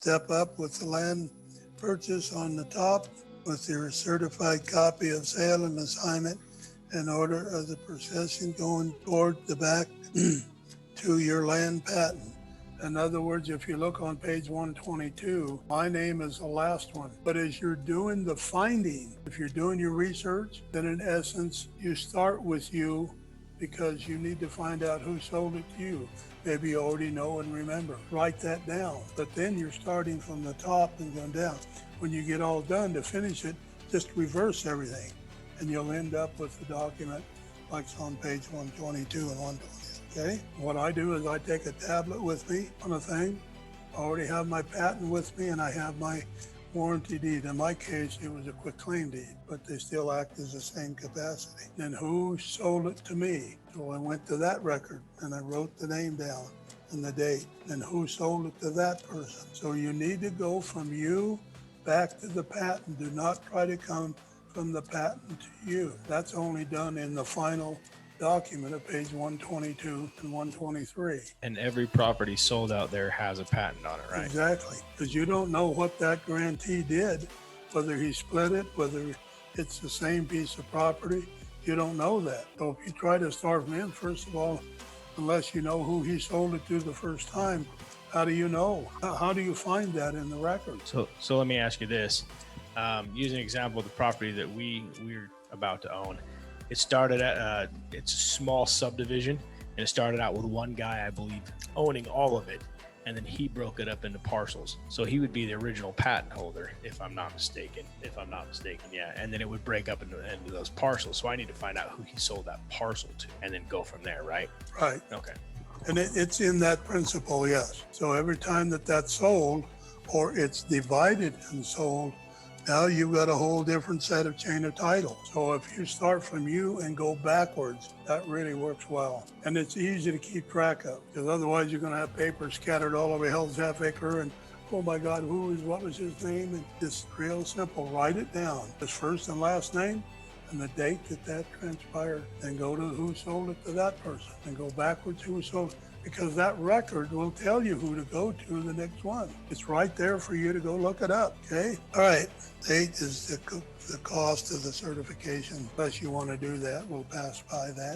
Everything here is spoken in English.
Step up with the land purchase on the top with your certified copy of sale and assignment in order of the possession going toward the back to your land patent. In other words, if you look on page 122, my name is the last one. But as you're doing the finding, if you're doing your research, then in essence, you start with you because you need to find out who sold it to you. Maybe you already know and remember. Write that down. But then you're starting from the top and going down. When you get all done to finish it, just reverse everything. And you'll end up with the document like it's on page 122 and 120. Okay? What I do is I take a tablet with me on a thing. I already have my patent with me and I have my warranty deed. In my case, it was a quitclaim deed, but they still act as the same capacity. Then who sold it to me? So I went to that record and I wrote the name down and the date. Then who sold it to that person? So you need to go from you back to the patent. Do not try to come from the patent to you. That's only done in the final document of page 122 and 123. And every property sold out there has a patent on it, right? Exactly, because you don't know what that grantee did, whether he split it, whether it's the same piece of property. You don't know that. So if you try to start from him, first of all, unless you know who he sold it to the first time, how do you know? How do you find that in the record? So let me ask you this. Using an example of the property that we're about to own. It started at, it's a small subdivision, and it started out with one guy, I believe, owning all of it. And then he broke it up into parcels. So he would be the original patent holder, if I'm not mistaken. Yeah. And then it would break up into those parcels. So I need to find out who he sold that parcel to and then go from there, right? Right. Okay. And it's in that principle, yes. So every time that's sold or it's divided and sold, now you've got a whole different set of chain of title. So if you start from you and go backwards, that really works well. And it's easy to keep track of, because otherwise you're going to have papers scattered all over Hell's Half Acre and, oh my God, what was his name? And it's real simple. Write it down. His first and last name and the date that transpired. Then go to who sold it to that person. And go backwards who sold it. Because that record will tell you who to go to the next one. It's right there for you to go look it up, okay? All right, date is the cost of the certification. Unless you want to do that, we'll pass by that.